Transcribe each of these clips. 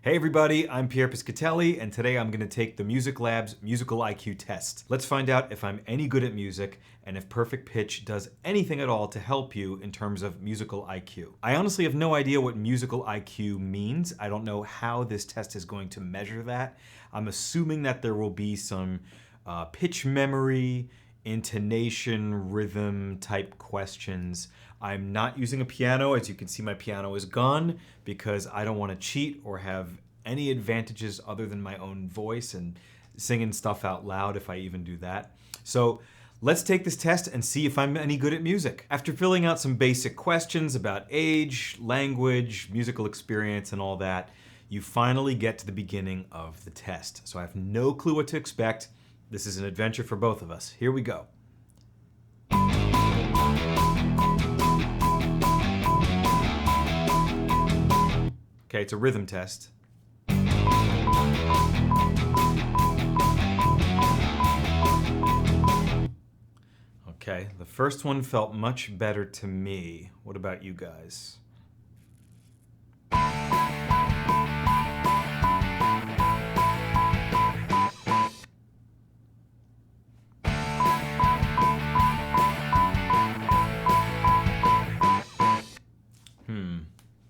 Hey everybody, I'm Pierre Piscatelli, and today I'm going to take the Music Lab's Musical IQ test. Let's find out if I'm any good at music and if perfect pitch does anything at all to help you in terms of musical IQ. I honestly have no idea what musical IQ means. I don't know how this test is going to measure that. I'm assuming that there will be some pitch memory, intonation, rhythm type questions. I'm not using a piano. As you can see, my piano is gone because I don't want to cheat or have any advantages other than my own voice and singing stuff out loud if I even do that. So let's take this test and see if I'm any good at music. After filling out some basic questions about age, language, musical experience, and all that, you finally get to the beginning of the test. So I have no clue what to expect. This is an adventure for both of us. Here we go. Okay, it's a rhythm test. Okay, the first one felt much better to me. What about you guys?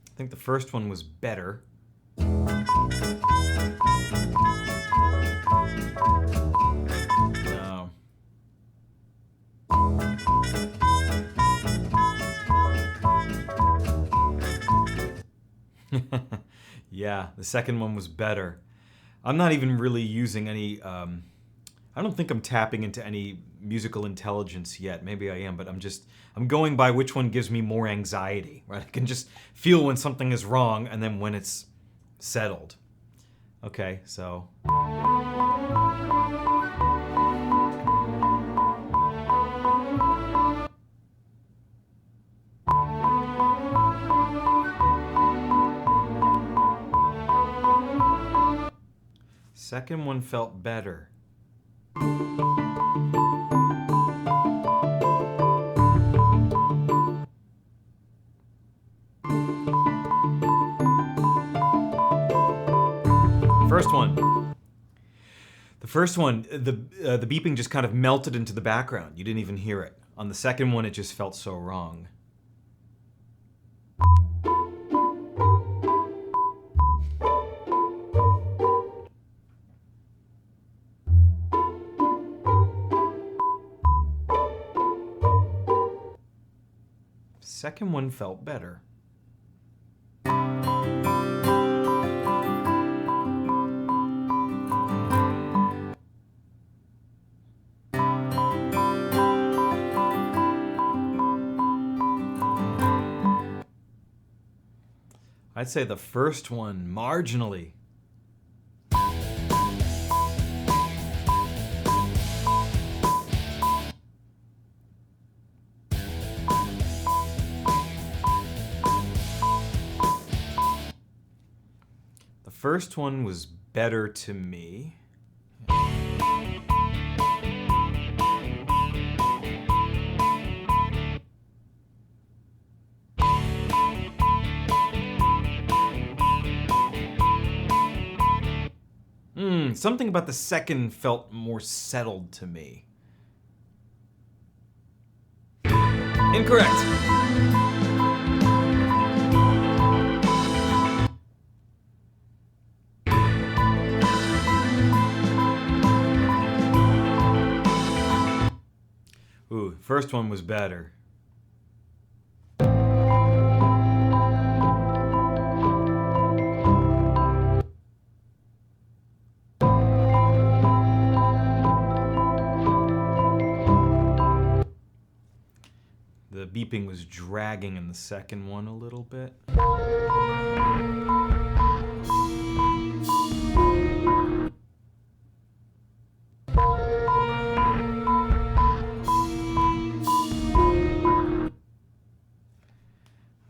I think the first one was better. No. Yeah, the second one was better. I'm not even really using any, I don't think I'm tapping into any musical intelligence yet. Maybe I am, but I'm going by which one gives me more anxiety, right? I can just feel when something is wrong and then when it's settled. Okay, so. Second one felt better. First one. The first one, the beeping just kind of melted into the background. You didn't even hear it. On the second one, it just felt so wrong. Second one felt better. I'd say the first one, marginally. The first one was better to me. Something about the second felt more settled to me. Incorrect. Ooh, first one was better. The beeping was dragging in the second one a little bit.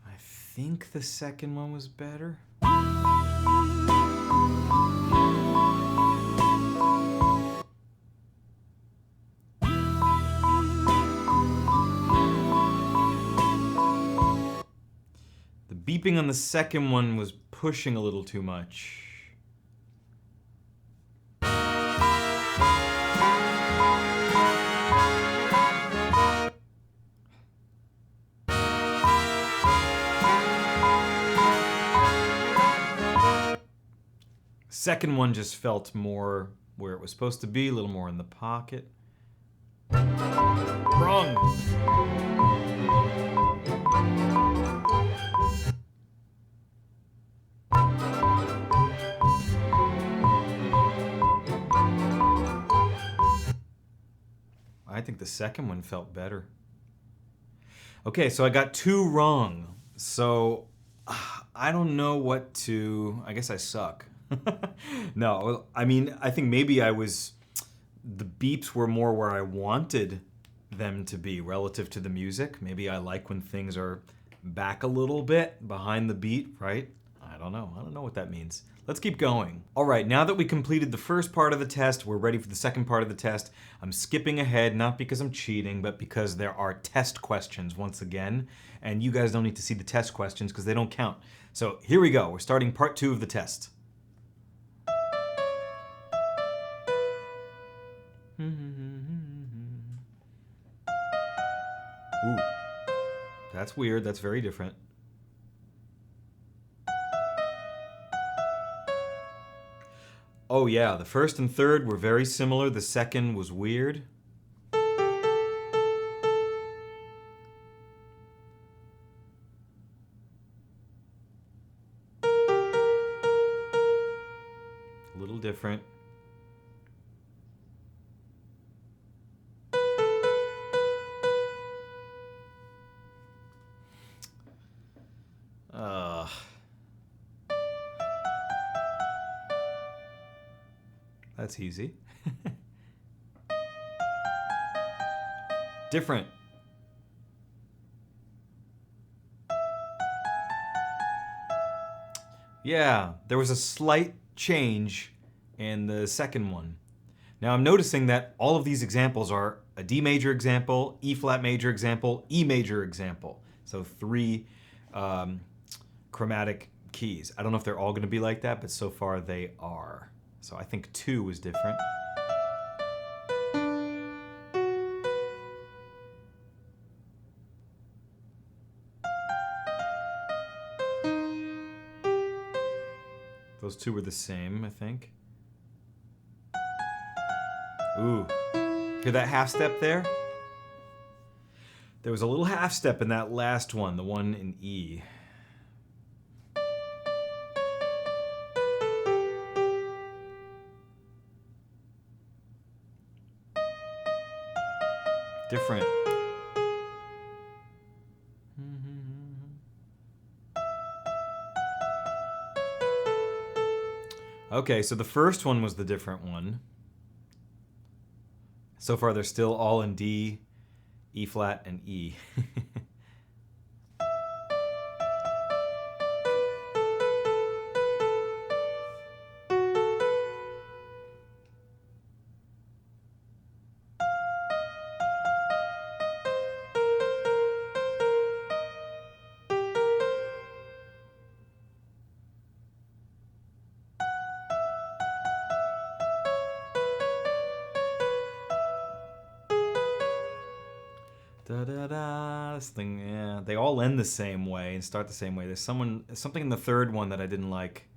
I think the second one was better. The beeping on the second one was pushing a little too much. Second one just felt more where it was supposed to be, a little more in the pocket. Wrong. I think the second one felt better. Okay, so I got 2 wrong. So I don't know what to... I guess I suck. No, I mean, I think maybe the beeps were more where I wanted them to be relative to the music. Maybe I like when things are back a little bit behind the beat, right? I don't know. I don't know what that means. Let's keep going. All right, now that we completed the first part of the test, we're ready for the second part of the test. I'm skipping ahead, not because I'm cheating, but because there are test questions once again, and you guys don't need to see the test questions because they don't count. So here we go. We're starting part 2 of the test. Ooh, that's weird. That's very different. Oh yeah, the first and third were very similar. The second was weird. A little different. That's easy. Different. Yeah, there was a slight change in the second one. Now I'm noticing that all of these examples are a D major example, E flat major example, E major example. So 3 chromatic keys. I don't know if they're all going to be like that, but so far they are. So I think 2 was different. Those 2 were the same, I think. Ooh, hear that half step there? There was a little half step in that last one, the one in E. Different. Okay, so the first one was the different one. So far they're still all in D, E flat, and E. Da-da-da, this thing, yeah. They all end the same way and start the same way. There's something in the third one that I didn't like.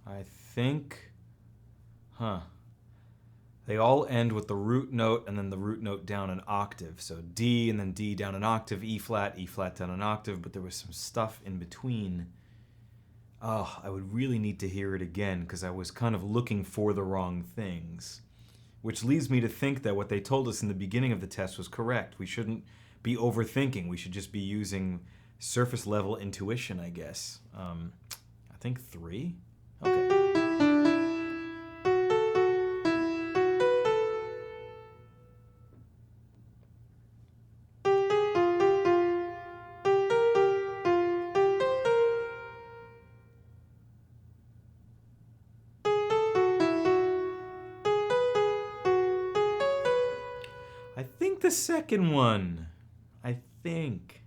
I think, they all end with the root note and then the root note down an octave. So D and then D down an octave, E flat down an octave, but there was some stuff in between. Oh, I would really need to hear it again because I was kind of looking for the wrong things. Which leads me to think that what they told us in the beginning of the test was correct. We shouldn't be overthinking. We should just be using surface level intuition, I guess. I think 3? Okay. I think the second one. I think.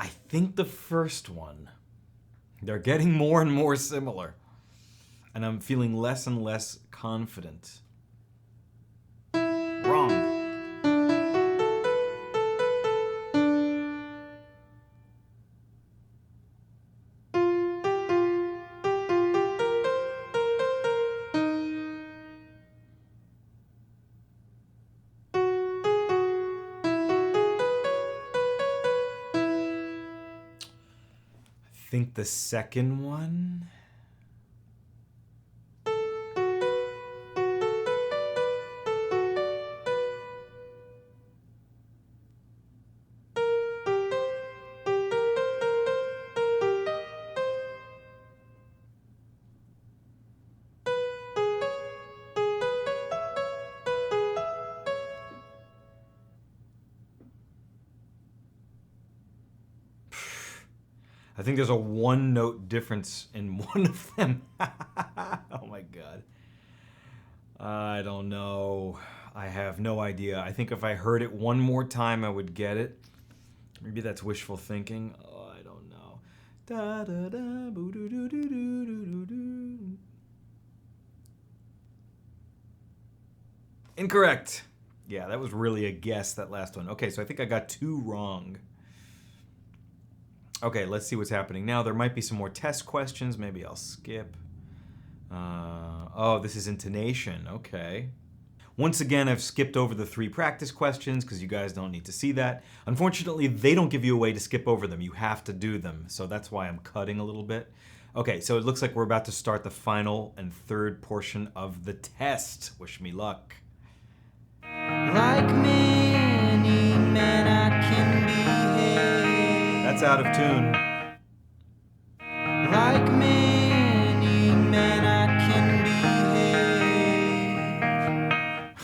I think the first one. They're getting more and more similar. And I'm feeling less and less confident. Wrong. I think the second one. I think there's a one-note difference in one of them. Oh my god. I don't know. I have no idea. I think if I heard it one more time, I would get it. Maybe that's wishful thinking. Oh, I don't know. Da, da, da, boo, doo, doo, doo, doo, doo, doo. Incorrect. Yeah, that was really a guess, that last one. Okay, so I think I got 2 wrong. Okay, let's see what's happening now. There might be some more test questions. Maybe I'll skip. Oh, this is intonation. Okay. Once again, I've skipped over the 3 practice questions because you guys don't need to see that. Unfortunately, they don't give you a way to skip over them. You have to do them. So that's why I'm cutting a little bit. Okay, so it looks like we're about to start the final and third portion of the test. Wish me luck. Like many men I can behave. That's out of tune. Like many men I can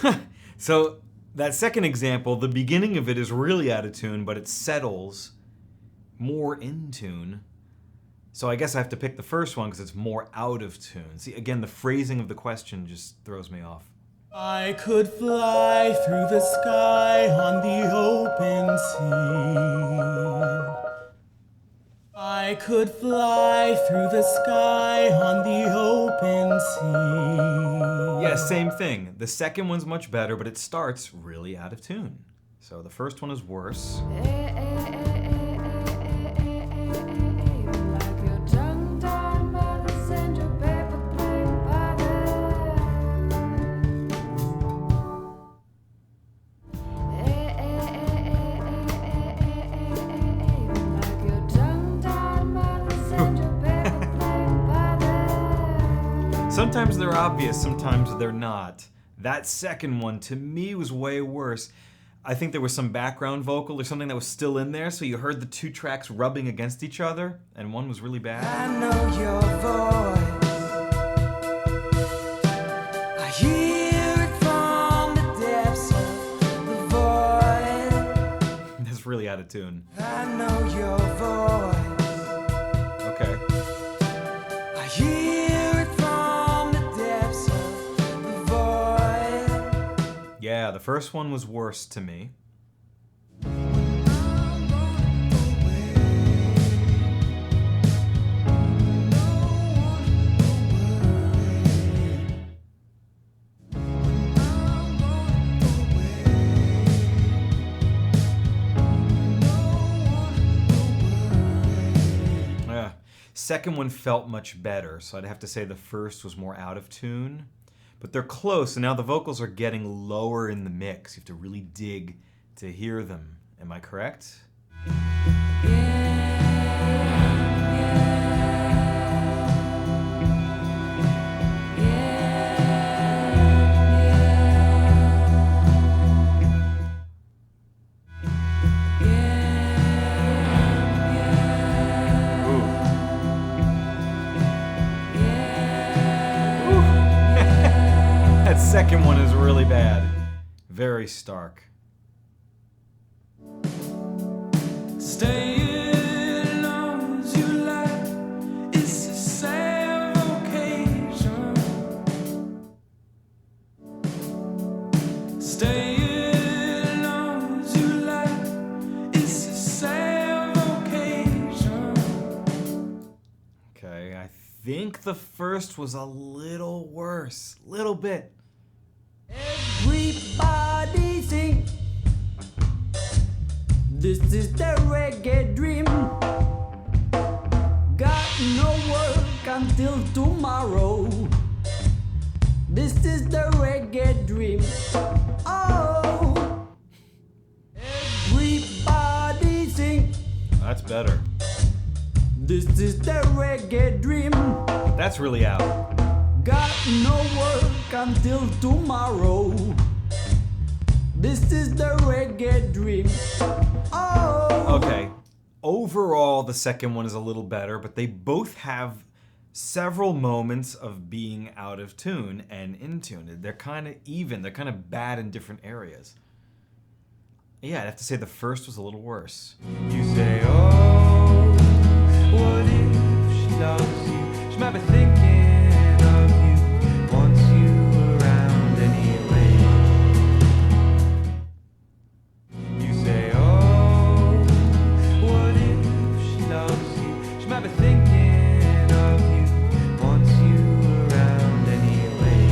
behave. So that second example, the beginning of it is really out of tune, but it settles more in tune. So I guess I have to pick the first one because it's more out of tune. See, again, the phrasing of the question just throws me off. I could fly through the sky on the open sea. I could fly through the sky on the open sea. Yeah, same thing. The second one's much better, but it starts really out of tune. So the first one is worse. Sometimes they're obvious, sometimes they're not. That second one, to me, was way worse. I think there was some background vocal or something that was still in there, so you heard the 2 tracks rubbing against each other, and one was really bad. I know your voice. I hear it from the depths of the void. That's really out of tune. I know your voice. Okay. I hear it from the depths of the void. Yeah, the first one was worse to me. Second one felt much better, so I'd have to say the first was more out of tune. But they're close, and now the vocals are getting lower in the mix. You have to really dig to hear them. Am I correct? second one is really bad. Very stark. Stay as long as you like. It's a sad occasion. Stay as long as you like. It's a sad occasion. Okay, I think the first was a little worse. Little bit. Everybody sing. This is the reggae dream. Got no work until tomorrow. This is the reggae dream. Oh, everybody sing. That's better. This is the reggae dream. But that's really out. Got no work until tomorrow. This is the reggae dream. Oh. Okay. Overall, the second one is a little better, but they both have several moments of being out of tune and in tune. They're kind of even. They're kind of bad in different areas. Yeah, I'd have to say the first was a little worse. You say, oh, what if she loves you? She might be thinking of you, wants you around anyway. You say, oh, what if she loves you? She might be thinking of you, wants you around anyway.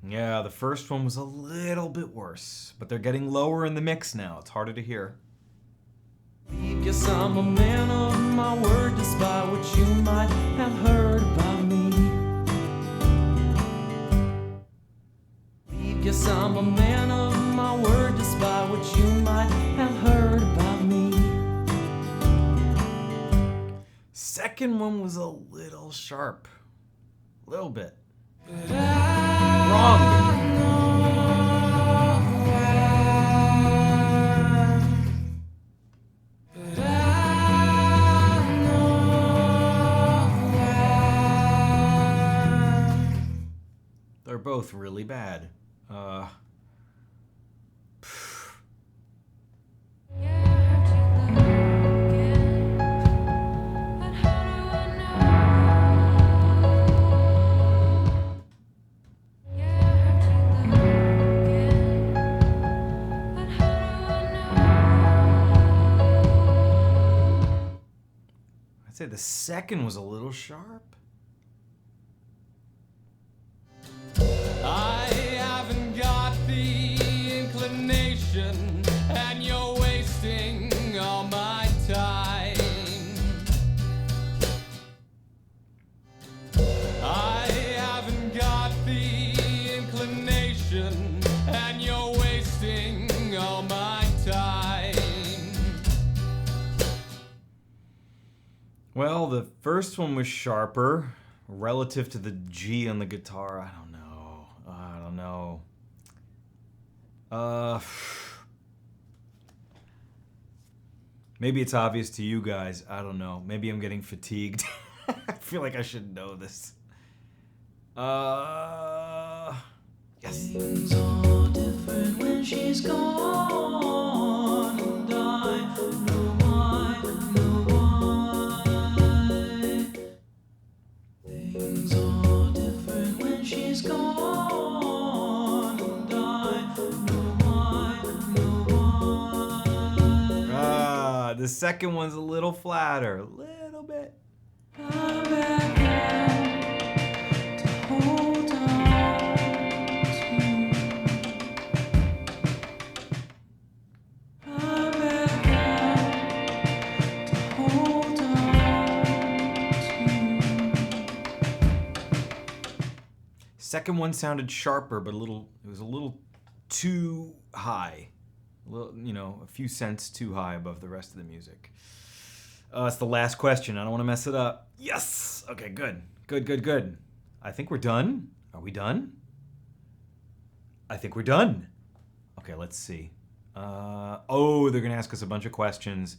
Yeah, the first one was a little bit worse, but they're getting lower in the mix now. It's harder to hear. Guess I'm a man of my word, despite what you might have heard about me. Guess I'm a man of my word, despite what you might have heard about me. Second one was a little sharp. A little bit. But I Wrong. But I know They're both really bad. I'd say the second was a little sharp. I haven't got the inclination, and you're wasting all my time. I haven't got the inclination, and you're wasting all my time. Well, the first one was sharper relative to the G on the guitar. I don't know. Maybe it's obvious to you guys. I don't know. Maybe I'm getting fatigued. I feel like I should know this. Yes. Things are different when she's gone, and I know why, Things are different when she's gone, and I know why, The second one's a little flatter. A little bit. I'm back out to hold on to. I'm back out to hold on to. Second one sounded sharper, but it was a little too high. A little, a few cents too high above the rest of the music. It's the last question. I don't want to mess it up. Yes! Okay, good. Good. I think we're done. Are we done? I think we're done. Okay, let's see. They're going to ask us a bunch of questions.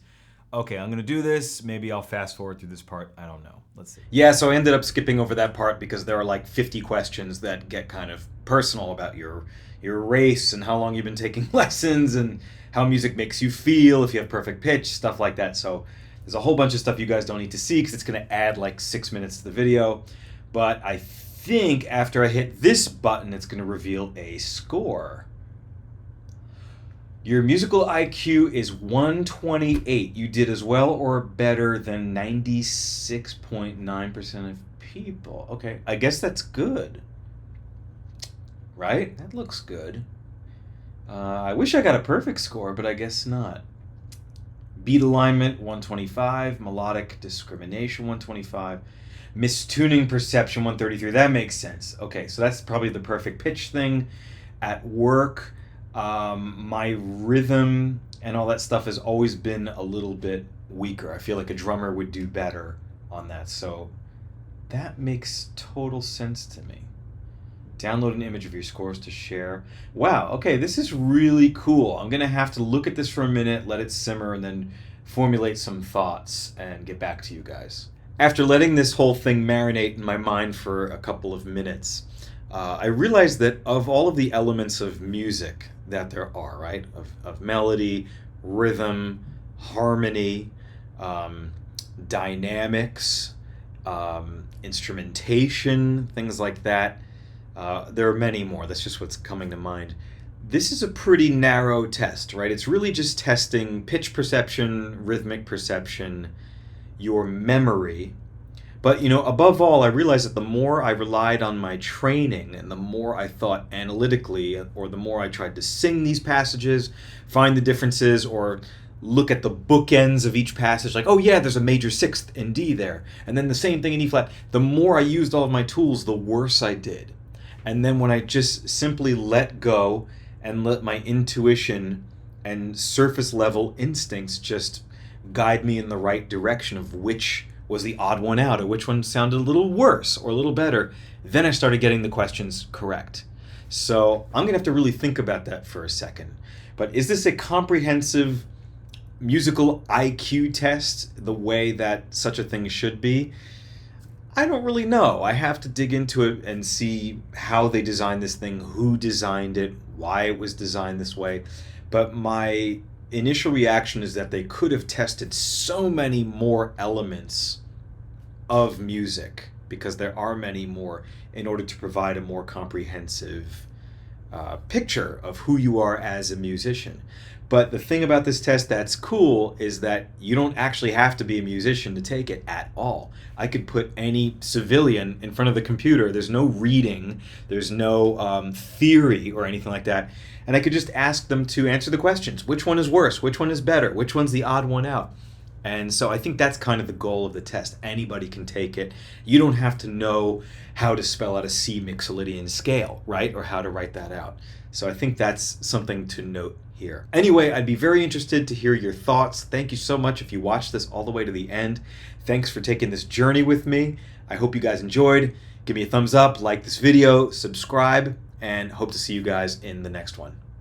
okay, I'm gonna do this. Maybe I'll fast forward through this part. I don't know. Let's see. Yeah, so I ended up skipping over that part because there are like 50 questions that get kind of personal about your race and how long you've been taking lessons and how music makes you feel, if you have perfect pitch, stuff like that. So there's a whole bunch of stuff you guys don't need to see because it's going to add like 6 minutes to the video. But I think after I hit this button, it's going to reveal a score. Your musical IQ is 128. You did as well or better than 96.9% of people. Okay, I guess that's good. Right? That looks good. I wish I got a perfect score, but I guess not. Beat alignment, 125. Melodic discrimination, 125. Mistuning perception, 133. That makes sense. Okay, so that's probably the perfect pitch thing. At work, my rhythm and all that stuff has always been a little bit weaker. I feel like a drummer would do better on that. So that makes total sense to me. Download an image of your scores to share. Wow, okay, this is really cool. I'm going to have to look at this for a minute, let it simmer, and then formulate some thoughts and get back to you guys. After letting this whole thing marinate in my mind for a couple of minutes, I realized that of all of the elements of music that there are, right, of melody, rhythm, harmony, dynamics, instrumentation, things like that, there are many more. That's just what's coming to mind. This is a pretty narrow test, right? It's really just testing pitch perception, rhythmic perception, your memory. But, you know, above all, I realized that the more I relied on my training and the more I thought analytically, or the more I tried to sing these passages, find the differences, or look at the bookends of each passage, like, oh yeah, there's a major sixth in D there, and then the same thing in E flat, the more I used all of my tools, the worse I did. And then when I just simply let go and let my intuition and surface level instincts just guide me in the right direction of which was the odd one out or which one sounded a little worse or a little better, then I started getting the questions correct. So I'm going to have to really think about that for a second. But is this a comprehensive musical IQ test the way that such a thing should be? I don't really know. I have to dig into it and see how they designed this thing, who designed it, why it was designed this way. But my initial reaction is that they could have tested so many more elements of music, because there are many more, in order to provide a more comprehensive picture of who you are as a musician. But the thing about this test that's cool is that you don't actually have to be a musician to take it at all. I could put any civilian in front of the computer. There's no reading, there's no theory or anything like that. And I could just ask them to answer the questions. Which one is worse? Which one is better? Which one's the odd one out? And so I think that's kind of the goal of the test. Anybody can take it. You don't have to know how to spell out a C Mixolydian scale, right? Or how to write that out. So I think that's something to note here. Anyway, I'd be very interested to hear your thoughts. Thank you so much if you watched this all the way to the end. Thanks for taking this journey with me. I hope you guys enjoyed. Give me a thumbs up, like this video, subscribe, and hope to see you guys in the next one.